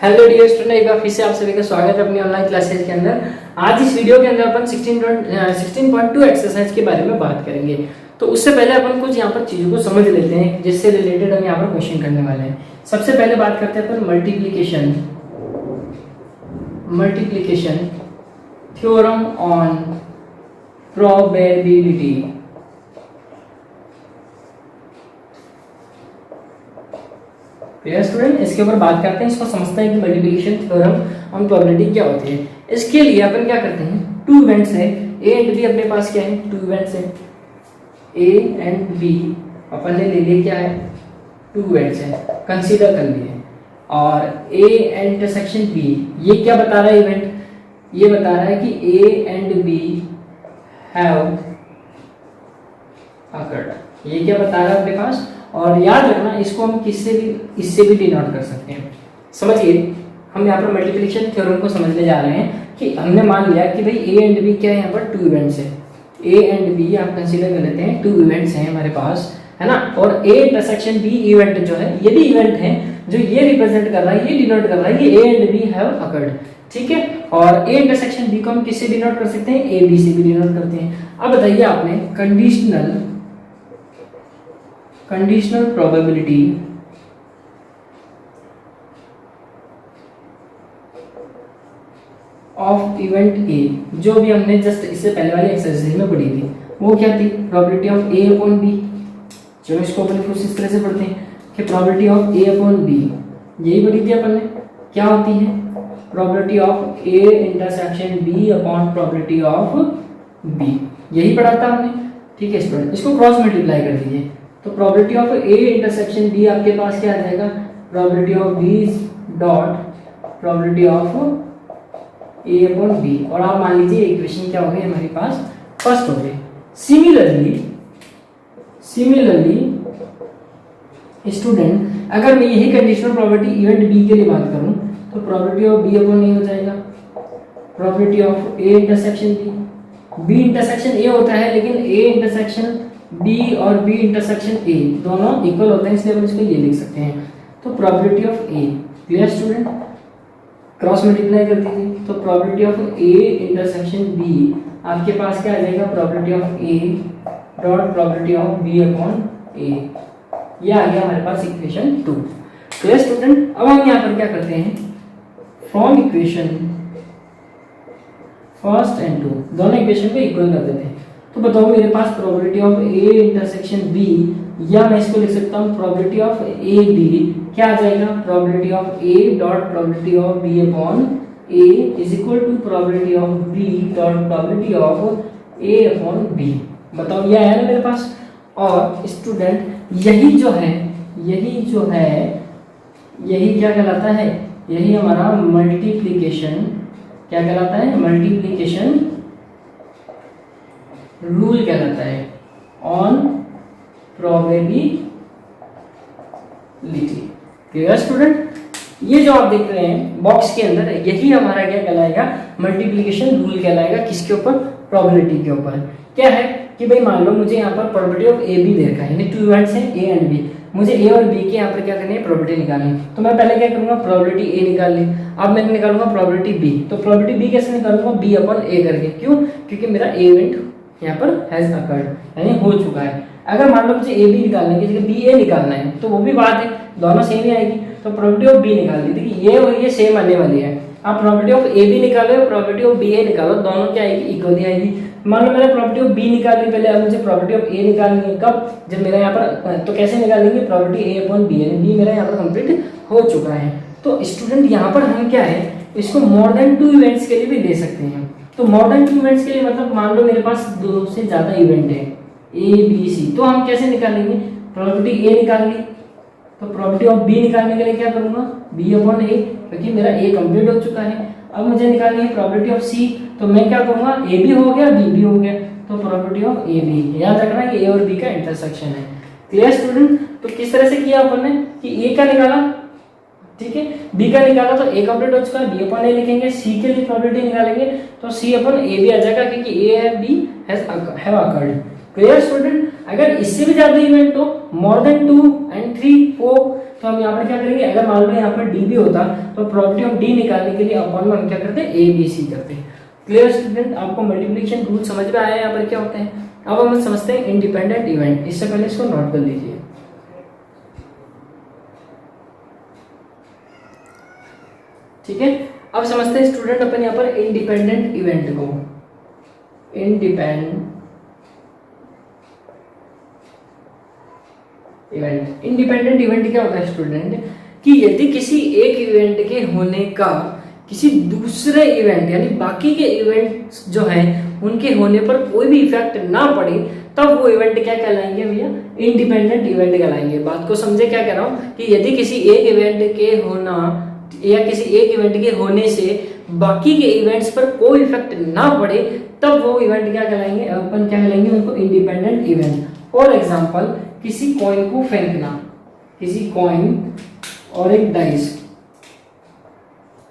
Hello dear student, एक बार फिर से आप सभी का स्वागत है अपनी ऑनलाइन क्लासेज के अंदर। आज इस वीडियो के अंदर अपन 16.2 एक्सरसाइज के बारे में बात करेंगे। तो उससे पहले अपन कुछ यहाँ पर चीज़ों को समझ लेते हैं जिससे रिलेटेड हम यहाँ पर क्वेश्चन करने वाले हैं। सबसे पहले बात करते हैं अपन multiplication theorem on probability. Student, इसके ऊपर बात करते हैं, इसको समझते हैं कि मल्टीप्लिकेशन थ्योरम ऑन प्रोबेबिलिटी क्या होती है। इसके लिए अपन क्या करते हैं, टू इवेंट्स है ए एंड बी, अपने पास क्या है, टू इवेंट्स है ए एंड बी, अपन ने ले लिए क्या है, टू इवेंट्स है, कंसीडर कर लिए। और ए एंड इंटरसेक्शन बी, ये क्या बता रहा है इवेंट, ये बता रहा है कि A and B have occurred. ये क्या बता रहा है अपने पास, और याद रखना इसको हम इससे भी डिनोट कर सकते हैं। समझिए, हम यहाँ पर मल्टीप्लिकेशन थ्योरम को समझने जा रहे हैं कि हमने मान लिया कि भाई ए एंड बी क्या है, यहाँ पर टू इवेंट्स है, ए एंड बी आप कंसीडर कर लेते हैं, टू इवेंट्स हैं हमारे पास, है ना। और ए इंटरसेक्शन बी इवेंट जो है, ये भी इवेंट है जो ये रिप्रेजेंट कर रहा है, ये डिनोट कर रहा है कि A and B have occurred, ठीक है। और ए इंटरसेक्शन बी को हम किससे डिनोट कर सकते हैं, ए बी से भी डिनोट करते हैं। अब बताइए आपने conditional probability of event A, जो भी हमने जस्ट इससे पहले वाली एक्सरसाइज में पढ़ी थी, वो क्या थी, probability of A upon B. चलो इसको अपन कुछ इस तरह से पढ़ते हैं कि probability of A upon B, यही पढ़ी थी अपन ने, क्या होती है, probability of A intersection B upon probability of B, यही पढ़ा था हमने, ठीक है स्टूडेंट। इसको क्रॉस मल्टीप्लाई कर दीजिए, तो probability of A intersection B आपके पास क्या आ जाएगा, probability of B probability of A upon B, और आप मान लीजिए इक्वेशन क्या हो गई हमारे पास, फर्स्ट हो गई। सिमिलरली स्टूडेंट, अगर मैं यही कंडीशनल प्रोबेबिलिटी इवेंट बी के लिए बात करूं तो probability of B upon A हो जाएगा probability of A intersection B intersection A होता है, लेकिन ए इंटरसेक्शन बी और बी इंटरसेक्शन ए दोनों इक्वल होते हैं, इसलिए हम इसको ये लिख सकते हैं। तो probability of A, clear student, cross multiply कर दीजिए, तो probability of A intersection B आपके पास क्या आ जाएगा, probability of A dot probability of B upon A, ये आ गया हमारे पास इक्वेशन 2। क्लियर स्टूडेंट, अब हम यहाँ पर क्या करते हैं, from equation first and two, दोनों इक्वेशन को इक्वल कर देते हैं। तो बताओ मेरे पास probability of A intersection B, या मैं इसको लिख सकता हूँ प्रोबेबिलिटी ऑफ ए बी, क्या आ जाएगा, probability of A dot probability of B upon A is equal to probability of B dot probability of A upon B. बताओ ये आया ना मेरे पास। और स्टूडेंट यही क्या कहलाता है, यही हमारा मल्टीप्लिकेशन क्या कहलाता है, मल्टीप्लिकेशन रूल कहलाता है ऑन प्रोबेबिलिटी। क्लियर स्टूडेंट, ये जो आप देख रहे हैं बॉक्स के अंदर, यही हमारा क्या कहलाएगा, मल्टीप्लिकेशन रूल कहलाएगा, किसके ऊपर, प्रोबेबिलिटी के ऊपर। क्या है कि भाई मान लो मुझे यहाँ पर प्रोबेबिलिटी ऑफ ए बी दे रखा है, यानी टू इवेंट्स हैं ए एंड बी, मुझे ए और बी के यहाँ पर क्या करनी है, प्रोबेबिलिटी निकालनी है। तो मैं पहले क्या करूंगा, प्रोबेबिलिटी ए निकाल ली, अब मैं निकालूंगा प्रोबेबिलिटी बी। तो प्रोबेबिलिटी बी कैसे निकालूंगा, बी अपॉन ए करके, क्यों, क्योंकि मेरा ए इवेंट यहाँ पर हैज अकर्ड, यानी हो चुका है। अगर मान लो मुझे ए बी निकालना है, बी ए निकालना है, तो वो भी बात है, दोनों सेम ही आएगी। तो प्रोबेबिलिटी ऑफ बी निकाल दी, देखिए ये और ये सेम आने वाली है। आप प्रोबेबिलिटी ऑफ ए बी निकालो, प्रोबेबिलिटी ऑफ बी ए निकालो, दोनों क्या आएगी, इक्वल ही आएगी। मान लो मैंने प्रोबेबिलिटी ऑफ बी निकाल ली पहले, अब मुझे प्रोबेबिलिटी ऑफ ए निकालनी है, कब, जब मेरा यहाँ पर, तो कैसे निकालेंगे, प्रोबेबिलिटी ए अपॉन बी, यानी बी मेरा यहाँ पर कंप्लीट हो चुका है। तो स्टूडेंट यहाँ पर हम क्या है, इसको मोर देन टू इवेंट्स के लिए भी दे सकते हैं। तो मोर देन टू इवेंट्स के लिए मतलब मान लो मेरे पास दो से ज्यादा इवेंट है ए बी सी, तो हम कैसे निकालेंगे, प्रोबेबिलिटी ए निकाल ली, तो प्रोबेबिलिटी ऑफ बी निकालने के लिए क्या करूंगा, बी अपॉन ए, क्योंकि मेरा ए कंप्लीट हो चुका है। अब मुझे निकालनी है प्रोबेबिलिटी ऑफ सी, तो मैं क्या करूंगा, ए भी हो गया बी भी हो गया, तो प्रोबेबिलिटी ऑफ ए बी, याद रखना ये ए और बी का इंटरसेक्शन है। क्लियर स्टूडेंट, तो किस तरह से किया अपन ने कि ए का निकाला, ठीक है, बी का निकाला तो ए कंप्लीट हो चुका है, बी अपॉन ए लिखेंगे, सी के लिए प्रोबेबिलिटी निकालेंगे तो सी अपॉन ए भी आ जाएगा, क्योंकि ए है B have occurred. Clear student, अगर इससे भी ज्यादा इवेंट हो, मोर देन 2 and 3 4, तो हम यहाँ पर क्या करेंगे, अगर मान लो यहाँ पर डी भी होता तो प्रॉपर्टी ऑफ डी निकालने के लिए अपॉन में हम क्या करते, ए बी सी करते। क्लियर स्टूडेंट, आपको मल्टीप्लिकेशन रूल समझ में आया यहाँ पर क्या होते हैं। अब हम समझते हैं इंडिपेंडेंट इवेंट। इससे पहले इसको नोट कर लीजिए। ठीक है, अब समझते हैं स्टूडेंट अपन यहाँ पर इंडिपेंडेंट इवेंट को। इंडिपेंडेंट इवेंट क्या होता है स्टूडेंट, कि यदि किसी एक इवेंट के होने का किसी दूसरे इवेंट यानी बाकी के इवेंट्स जो हैं उनके होने पर कोई भी इफेक्ट ना पड़े, तब वो इवेंट क्या कहलाएंगे भैया, इंडिपेंडेंट इवेंट कहलाएंगे। बात को समझे क्या कह रहा हूं, कि यदि किसी एक इवेंट के होना या किसी एक इवेंट के होने से बाकी के इवेंट्स पर कोई इफेक्ट ना पड़े, तब वो इवेंट क्या कहलाएंगे, अपन क्या कहलाएंगे उनको, इंडिपेंडेंट इवेंट। फॉर एग्जाम्पल, किसी कॉइन को फेंकना, किसी कॉइन और एक डाइस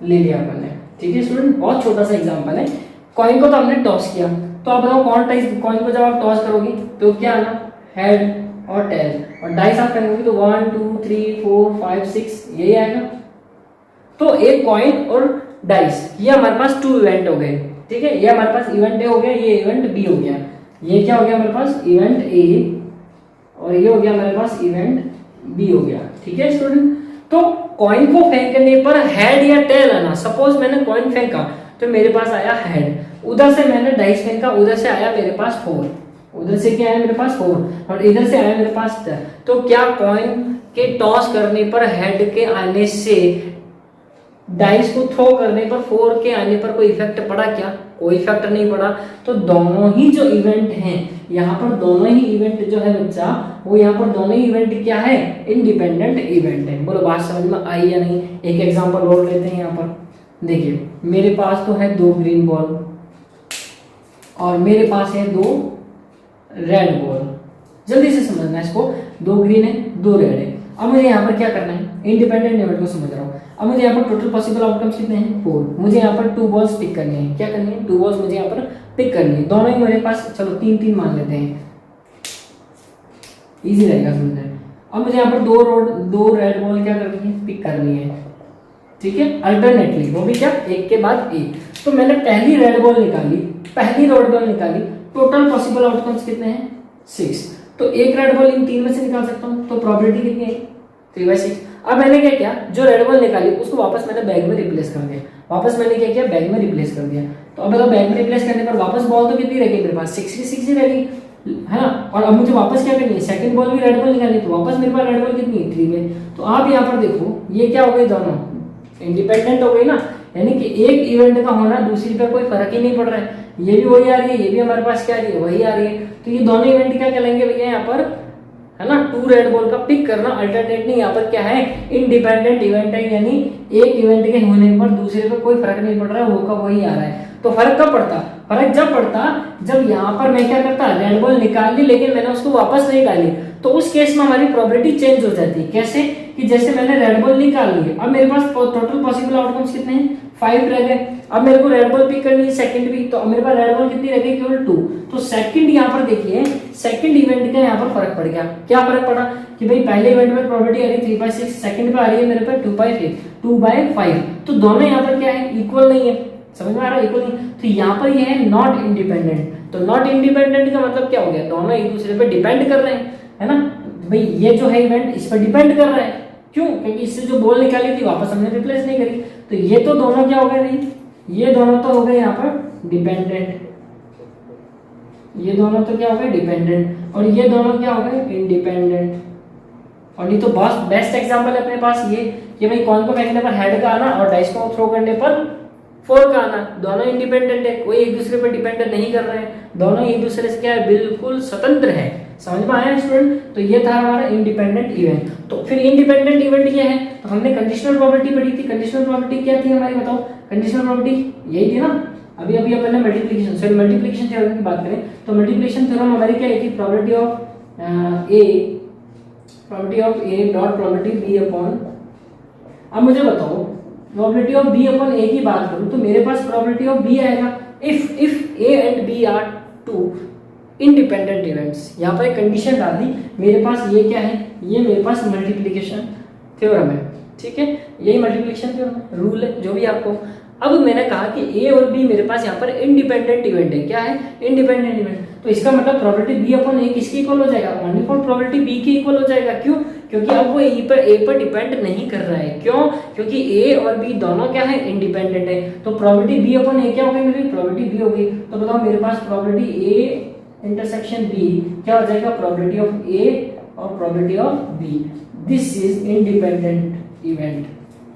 ले लिया अपन ने। ठीक है स्टूडेंट, बहुत छोटा सा एग्जांपल है। कॉइन को तो हमने टॉस किया, तो आप बताओ कॉइन को जब आप टॉस करोगे तो क्या आना, हेड और टेल, और डाइस आप करोगे तो 1 2 3 4 5 6 यही आएगा। तो एक कॉइन और डाइस, ये हमारे पास 2 इवेंट हो गए। ठीक है, ये हमारे पास इवेंट ए हो गया, ये इवेंट बी हो गया। ये क्या हो गया हमारे पास, इवेंट ए, और ये हो गया हमारे पास इवेंट बी हो गया। ठीक है स्टूडेंट, तो कॉइन को फेंकने पर हेड या टेल आना। सपोज मैंने कॉइन फेंका तो मेरे पास आया हेड, उधर से मैंने डाइस फेंका, उधर से आया मेरे पास 4, उधर से क्या आया मेरे पास 4, और इधर से आया मेरे पास 10। तो क्या कॉइन के टॉस करने पर हेड के आने से डाइस को थ्रो करने पर 4 के आने पर कोई इफेक्ट पड़ा क्या, कोई इफेक्ट नहीं पड़ा। तो दोनों ही जो इवेंट हैं यहाँ पर, दोनों ही इवेंट जो है बच्चा, वो यहाँ पर दोनों ही इवेंट क्या है, इंडिपेंडेंट इवेंट है। बोलो बात समझ में आई या नहीं। एक एग्जांपल और लेते हैं। यहाँ पर देखिए, मेरे पास तो है 2 ग्रीन बॉल और मेरे पास है 2 रेड बॉल। जल्दी से समझना इसको, 2 ग्रीन है 2 रेड है। अब मुझे यहाँ पर क्या करना है, इंडिपेंडेंट इवेंट को समझ रहा हूँ। अब मुझे यहाँ पर टोटल पॉसिबल आउटकम्स कितने हैं, 4। मुझे यहाँ पर 2 बॉल्स पिक करनी है। क्या करनी है, 2 बॉल्स मुझे यहाँ पर पिक करनी है। दोनों ही मेरे पास, चलो 3-3 मान लेते हैं, इजी रहेगा समझना। अब मुझे यहाँ पर 2 रेड बॉल क्या करनी है, पिक करनी है। ठीक है, अल्टरनेटली, वो भी क्या, एक के बाद एक। तो मैंने पहली रेड बॉल निकाली, टोटल पॉसिबल आउटकम्स कितने हैं, 6। तो एक रेड बॉल इन 3 में से निकाल सकता हूँ, तो प्रोबेबिलिटी कितनी है, 3/6। अब मैंने क्या किया, जो रेड बॉल निकाली उसको वापस मैंने बैग में रिप्लेस कर दिया। वापस मैंने क्या किया, बैग में रिप्लेस कर दिया। तो अब बैग में रिप्लेस करने पर वापस बॉल तो कितनी रहेगी मेरे पास, 6 ही रहेगी, है ना। और अब मुझे वापस क्या करनी है, सेकंड बॉल भी रेड बॉल निकालनी, तो वापस मेरे पास रेड बॉल कितनी है, 3 में। तो आप यहाँ पर देखो, ये क्या हो गई, दोनों इंडिपेंडेंट हो गई ना, यानी कि एक इवेंट का होना दूसरी पर कोई फर्क ही नहीं पड़ रहा है। ये भी वही आ रही है, ये भी हमारे पास क्या आ रही है, वही आ रही है। तो ये दोनों इवेंट क्या कहलाएंगे भैया यहाँ पर, है ना, 2 रेड बॉल का पिक करना अल्टरनेट नहीं, यहाँ पर क्या है, इंडिपेंडेंट इवेंट है। यानी एक इवेंट के होने पर दूसरे पर कोई फर्क नहीं पड़ रहा है, वो का वही आ रहा है। तो फर्क कब पड़ता, फर्क जब पड़ता जब यहाँ पर मैं क्या करता, रेड बॉल निकाल ली लेकिन मैंने उसको वापस नहीं डाली, तो उस केस में हमारी प्रोबेबिलिटी चेंज हो जाती है। कैसे, कि जैसे मैंने रेड बॉल निकाल ली, अब मेरे पास टोटल पॉसिबल आउटकम्स कितने हैं, 5 रह गए। अब मेरे को रेड बॉल पिक करनी है सेकंड भी, तो अब मेरे पास रेड बॉल कितनी रह गई, केवल 2। तो सेकंड यहाँ पर देखिए, सेकंड इवेंट का यहाँ पर फर्क पड़ गया। क्या फर्क पड़ा, कि भाई पहले इवेंट में प्रोबेबिलिटी आ रही 3/6, सेकंड पे आ रही है मेरे पास 2/5। तो दोनों यहाँ पर क्या है, इक्वल नहीं है। समझ में आ रहा है, इक्वल नहीं। तो यहाँ पर ये है नॉट इंडिपेंडेंट। तो नॉट इंडिपेंडेंट का मतलब क्या हो गया, दोनों एक दूसरे पर डिपेंड कर रहे हैं, है ना। भाई ये जो है इवेंट इस पर डिपेंड कर रहा है, क्यों, क्योंकि इससे जो बॉल निकाली थी वापस हमने रिप्लेस नहीं करी। तो ये तो दोनों क्या हो गए भाई, ये दोनों तो हो गए यहाँ पर डिपेंडेंट, ये दोनों तो क्या हो गए डिपेंडेंट, और ये दोनों क्या हो गए इंडिपेंडेंट। और नहीं तो बहुत बेस्ट एग्जांपल है अपने पास ये, कि भाई कॉइन को फेंकने पर हेड का आना और डाइस को थ्रो करने पर 4 का आना, दोनों इंडिपेंडेंट है, कोई एक दूसरे पर डिपेंड नहीं कर रहे हैं, दोनों एक दूसरे से क्या है, बिल्कुल स्वतंत्र है। समझ में आया स्टूडेंट। तो ये था हमारा इंडिपेंडेंट इवेंट। तो फिर इंडिपेंडेंट इवेंट ये है, तो हमने कंडीशनल प्रोबेबिलिटी पढ़ी थी। कंडीशनल प्रोबेबिलिटी क्या थी हमारी, बताओ। कंडीशनल प्रोबेबिलिटी यही थी ना, अभी अपन ने मल्टीप्लिकेशन थ्योरम की बात करें तो मल्टीप्लिकेशन थ्योरम हमारी क्या थी, probability of A dot probability B upon. अब मुझे बताओ, probability of B upon A की बात करूं तो मेरे पास प्रोबेबिलिटी ऑफ बी आएगा if A and B are 2 independent events. यहाँ पर एक कंडीशन डाल दी, मेरे पास ये क्या है, ये मेरे पास मल्टीप्लिकेशन थ्योरम है, ठीक है, यही मल्टीप्लिकेशन थ्योरम है, रूल है, जो भी आपको। अब मैंने कहा कि ए और बी मेरे पास यहाँ पर इंडिपेंडेंट इवेंट है। क्या है? Independent event. तो इसका मतलब प्रोबेबिलिटी बी अपॉन ए किसके इक्वल हो जाएगा? ओनली फॉर प्रोबेबिलिटी बी के इक्वल हो जाएगा। क्यों? क्योंकि अब वो ए पर डिपेंड नहीं कर रहा है। क्यों? क्योंकि ए और बी दोनों क्या है? इंडिपेंडेंट है। तो प्रोबेबिलिटी बी अपॉन ए क्या हो गई मेरी? प्रोबेबिलिटी बी हो गई। तो बताओ मेरे पास प्रोबेबिलिटी ए इंटरसेक्शन बी क्या हो जाएगा? प्रोबेबिलिटी ऑफ ए और probability of B. This is independent event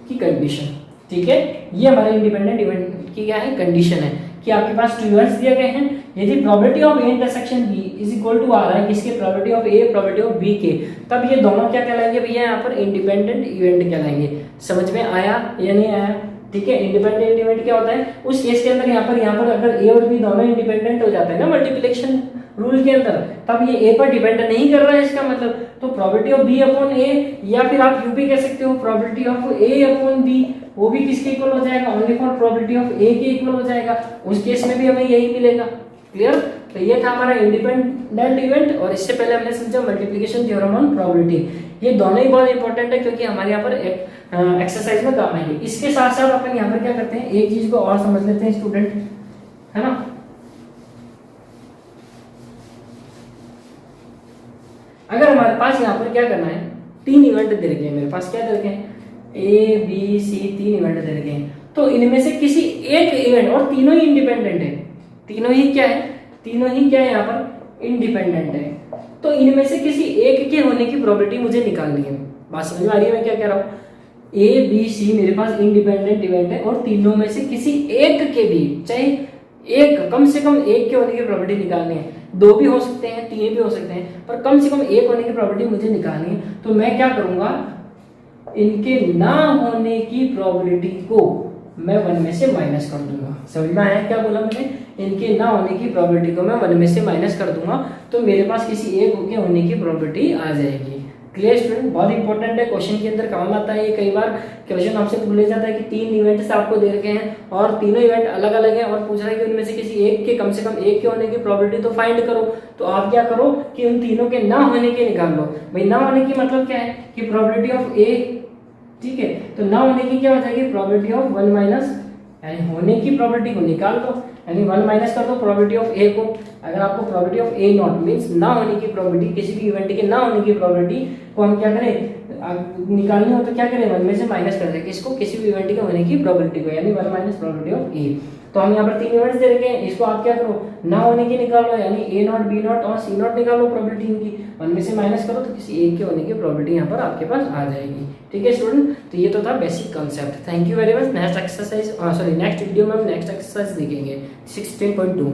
की कंडीशन, ठीक है। ये हमारे इंडिपेंडेंट इवेंट की क्या है? कंडीशन है कि आपके पास टू इवेंट्स दिए गए हैं, यदि probability of A intersection B is equal to आ रहा है किसके? Probability of A probability of B के, तब ये दोनों क्या कहलाएंगे भैया? यहाँ पर इंडिपेंडेंट इवेंट कहलाएंगे। समझ में आया या नहीं आया? ठीक है। इंडिपेंडेंट इवेंट क्या होता है? उस केस के अंदर यहाँ पर अगर ए और बी दोनों इंडिपेंडेंट हो जाते हैं ना मल्टीप्लिकेशन रूल के अंदर, तब ये ए पर डिपेंड नहीं कर रहा है इसका मतलब। तो probability of B upon A, या फिर आप यू भी कह सकते हो probability of A upon B, वो भी किसके इक्वल हो जाएगा? Only for probability of A के इक्वल हो जाएगा। उस केस में भी हमें यही मिलेगा। क्लियर? तो ये था हमारा इंडिपेंडेंट इवेंट, और इससे पहले हमने समझा मल्टीप्लिकेशन थ्योरम ऑन प्रोबेबिलिटी। ये दोनों ही बहुत इंपॉर्टेंट है क्योंकि हमारे यहाँ पर एक्सरसाइज में काम आएंगे। इसके साथ साथ अपन यहाँ पर क्या करते हैं, एक चीज को और समझ लेते हैं स्टूडेंट, है ना। अगर हमारे पास यहाँ पर क्या करना है, तीन इवेंट दे रखे हैं मेरे पास, क्या दे रखे हैं? ए बी सी, तीन इवेंट दे रखे हैं। तो इनमें से किसी एक इवेंट, और तीनों ही इंडिपेंडेंट है, तीनों ही क्या है? तीनों ही क्या है यहाँ पर? इंडिपेंडेंट है। तो इनमें से किसी एक के होने की प्रोबेबिलिटी मुझे निकालनी है। बात समझ में आ रही है मैं क्या कह रहा हूँ? ए बी सी मेरे पास इंडिपेंडेंट इवेंट है, और तीनों में से किसी एक के भी, चाहे एक, कम से कम एक के होने की प्रोबेबिलिटी निकालनी है। दो भी हो सकते हैं, तीन भी हो सकते हैं, पर कम से कम एक होने की प्रोबेबिलिटी मुझे निकालनी है। तो मैं क्या करूंगा, इनके ना होने की प्रोबेबिलिटी को मैं 1 में से माइनस कर दूंगा। समझ में आया क्या बोला मैंने? इनके ना होने की प्रोबेबिलिटी को मैं 1 में से माइनस कर दूंगा, तो मेरे पास किसी एक के होने की प्रोबेबिलिटी आ जाएगी। Clear student? बहुत इंपॉर्टेंट है, क्वेश्चन के अंदर काम आता है ये। कई बार क्वेश्चन आपसे पूछ ले जाता है कि तीन इवेंट्स आपको दे रखे हैं और तीनों इवेंट अलग अलग हैं, और पूछ रहा है कि उनमें से किसी एक के, कम से कम एक के होने की प्रोबेबिलिटी तो फाइंड करो। तो आप क्या करो कि उन तीनों के ना होने के निकाल लो। भाई ना होने की मतलब क्या है कि प्रोबेबिलिटी ऑफ ए, ठीक है, तो ना होने की क्या हो जाएगी? प्रोबेबिलिटी ऑफ 1 माइनस, यानी होने की प्रोबेबिलिटी को निकाल दो, यानी 1 माइनस कर दो प्रोबेबिलिटी ऑफ ए को। अगर आपको probability of A not means ना होने की प्रोबेबिलिटी, किसी भी इवेंट के ना होने की प्रोबेबिलिटी को हम क्या करें, निकालनी हो तो क्या करें? 1 में से माइनस कर दें किसको? किसी भी इवेंट के होने की प्रोबेबिलिटी को, यानी 1 माइनस प्रोबेबिलिटी ऑफ ए। तो हम यहाँ पर तीन इवेंट्स दे रखे हैं, इसको आप क्या करो, ना होने की निकालो, यानी ए नॉट, बी नॉट और सी नॉट निकालो प्रोबेबिलिटी इनकी, 1 में से माइनस करो तो किसी एक के होने की प्रोबेबिलिटी यहाँ पर आपके पास आ जाएगी। ठीक है स्टूडेंट? तो ये तो था basic concept. Thank you very much. Next exercise, sorry next video में हम नेक्स्ट एक्सरसाइज देखेंगे 16.2।